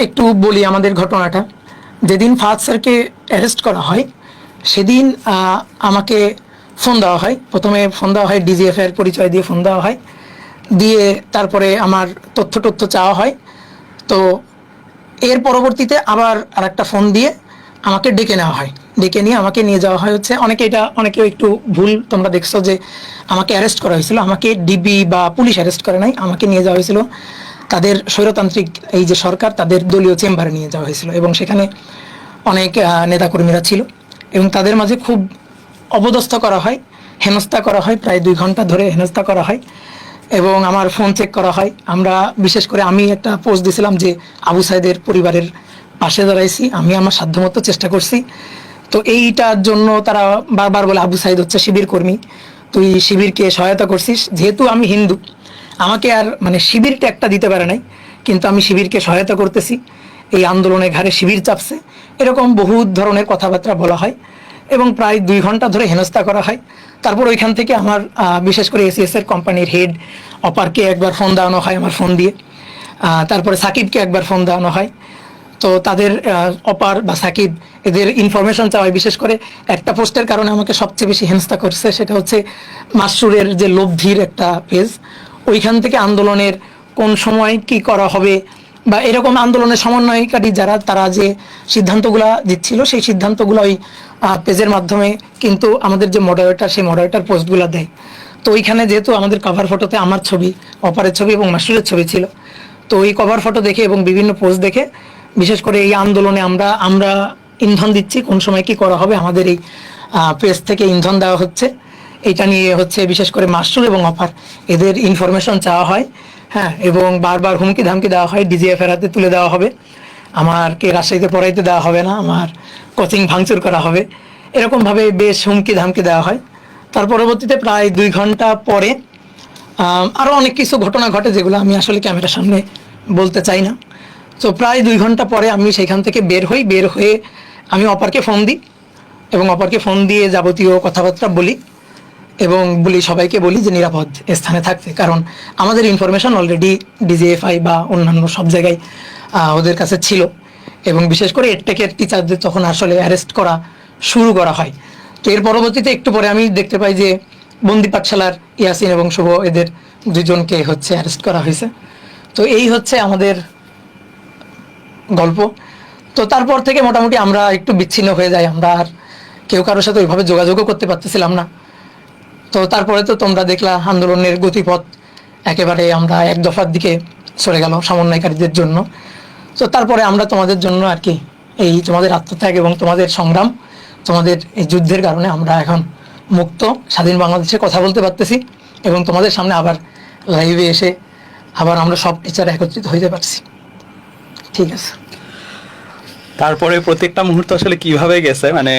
একটু বলি আমাদের ঘটনাটা। যেদিন ফাহাদ স্যারকে অ্যারেস্ট করা হয় সেদিন আমাকে ফোন দেওয়া হয়। প্রথমে ফোন দেওয়া হয় ডিজিএফ এর পরিচয় দিয়ে ফোন দেওয়া হয়, দিয়ে তারপরে আমার তথ্য চাওয়া হয়। তো এর পরবর্তীতে আবার আরেকটা ফোন দিয়ে আমাকে ডেকে নেওয়া হয়। ডেকে নিয়ে আমাকে নিয়ে যাওয়া হয় হচ্ছে, অনেকেও একটু ভুল তোমরা দেখছো যে আমাকে অ্যারেস্ট করা হয়েছিল। আমাকে ডিবি বা পুলিশ অ্যারেস্ট করে নাই, আমাকে নিয়ে যাওয়া হয়েছিল তাদের স্বৈরতান্ত্রিক এই যে সরকার, তাদের দলীয় চেম্বারে নিয়ে যাওয়া হয়েছিল এবং সেখানে অনেক নেতাকর্মীরা ছিল এবং তাদের মাঝে খুব অপদস্থ করা হয়, হেনস্থা করা হয়, প্রায় 2 ঘন্টা ধরে হেনস্থা করা হয় এবং আমার ফোন চেক করা হয়। বিশেষ করে আমি একটা পোস্ট দিয়েছিলাম যে আবু সাইদের পরিবারের পাশে দাঁড়াইছি, আমি আমার সাধ্যমতো চেষ্টা করছি। তো এইটার জন্য তারা বারবার বলে আবু সাইদ হচ্ছে শিবির কর্মী, তুই শিবিরকে সহায়তা করছিস। যেহেতু আমি হিন্দু, আমাকে আর মানে শিবিরটা একটা দিতে পারে নাই, কিন্তু আমি শিবিরকে সহায়তা করতেছি, এই আন্দোলনে ঘাড়ে শিবির চাপছে, এরকম বহু ধরনের কথাবার্তা বলা হয় এবং প্রায় 2 ঘন্টা ধরে হেনস্থা করা হয়। তারপর ওইখান থেকে আমার বিশেষ করে এসিএস এর কোম্পানির হেড অপারকে একবার ফোন দেওয়ানো হয় আমার ফোন দিয়ে, তারপরে সাকিবকে একবার ফোন দেওয়ানো হয়। তো তাদের অপার বা সাকিব এদের ইনফরমেশন চাওয়ায়, বিশেষ করে একটা পোস্টের কারণে আমাকে সবচেয়ে বেশি হেনস্থা করছে, সেটা হচ্ছে মাসরুরের যে লব্ধির একটা পেজ, ওইখান থেকে আন্দোলনের কোন সময় কি করা হবে বা এরকম আন্দোলনের সমন্বয়কারী যারা, তারা যে সিদ্ধান্তগুলো দিচ্ছিল সেই সিদ্ধান্তগুলো ওই পেজের মাধ্যমে কিন্তু আমাদের যে মডারেটর, সেই মডারেটর পোস্টগুলো দেয়। তো ওইখানে যেহেতু আমাদের কভার ফটোতে আমার ছবি, অপারের ছবি এবং মাসরুরের ছবি ছিল, তো ওই কভার ফটো দেখে এবং বিভিন্ন পোস্ট দেখে, বিশেষ করে এই আন্দোলনে আমরা আমরা ইন্ধন দিচ্ছি, কোন সময় কি করা হবে আমাদের এই পেজ থেকে ইন্ধন দেওয়া হচ্ছে, এটা নিয়ে হচ্ছে বিশেষ করে মাসরুর এবং অফার এদের ইনফরমেশন চাওয়া হয়। হ্যাঁ, এবং বারবার হুমকি ধামকি দেওয়া হয়, ডিজিএফ এর হাতে তুলে দেওয়া হবে, আমারকে রাজশাহীতে পড়াইতে দেওয়া হবে না, আমার কোচিং ভাঙচুর করা হবে, এরকমভাবে বেশ হুমকি ধামকি দেওয়া হয়। তার পরবর্তীতে প্রায় 2 ঘন্টা পরে আরও অনেক কিছু ঘটনা ঘটে যেগুলো আমি আসলে ক্যামেরার সামনে বলতে চাই না। তো প্রায় 2 ঘন্টা পরে আমি সেখান থেকে বের হয়ে আমি অপারকে ফোন দিই এবং অপারকে ফোন দিয়ে যাবতীয় কথাবার্তা বলি এবং সবাইকে বলি যে নিরাপদ স্থানে থাকতে, কারণ আমাদের ইনফরমেশন অলরেডি ডিজিএফআই বা অন্যান্য সব জায়গায় ওদের কাছে ছিল এবং বিশেষ করে এডটেকের টিচারদের তখন আসলে অ্যারেস্ট করা শুরু করা হয়। তো এর পরবর্তীতে একটু পরে আমি দেখতে পাই যে বন্দি পাঠশালার ইয়াসিন এবং শুভ এদের 2জনকে হচ্ছে অ্যারেস্ট করা হয়েছে। তো এই হচ্ছে আমাদের গল্প। তো তারপর থেকে মোটামুটি আমরা একটু বিচ্ছিন্ন হয়ে যাই, আমরা আর কেউ কারোর সাথে ওইভাবে যোগাযোগও করতে পারতেছিলাম না। তো তারপরে তো তোমরা দেখলা আন্দোলনের গতিপথ একেবারে আমরা এক দফার দিকে সরে গেল সমন্বয়কারীদের জন্য। তো তারপরে আমরা তোমাদের জন্য আর কি, এই তোমাদের আত্মত্যাগ এবং তোমাদের সংগ্রাম, তোমাদের এই যুদ্ধের কারণে আমরা এখন মুক্ত স্বাধীন বাংলাদেশে কথা বলতে পারতেছি এবং তোমাদের সামনে আবার লাইভে এসে আবার আমরা সব টিচার একত্রিত হইতে পারছি। ঠিক আছে। তারপরে প্রত্যেকটা মুহূর্ত আসলে কিভাবে গেছে, মানে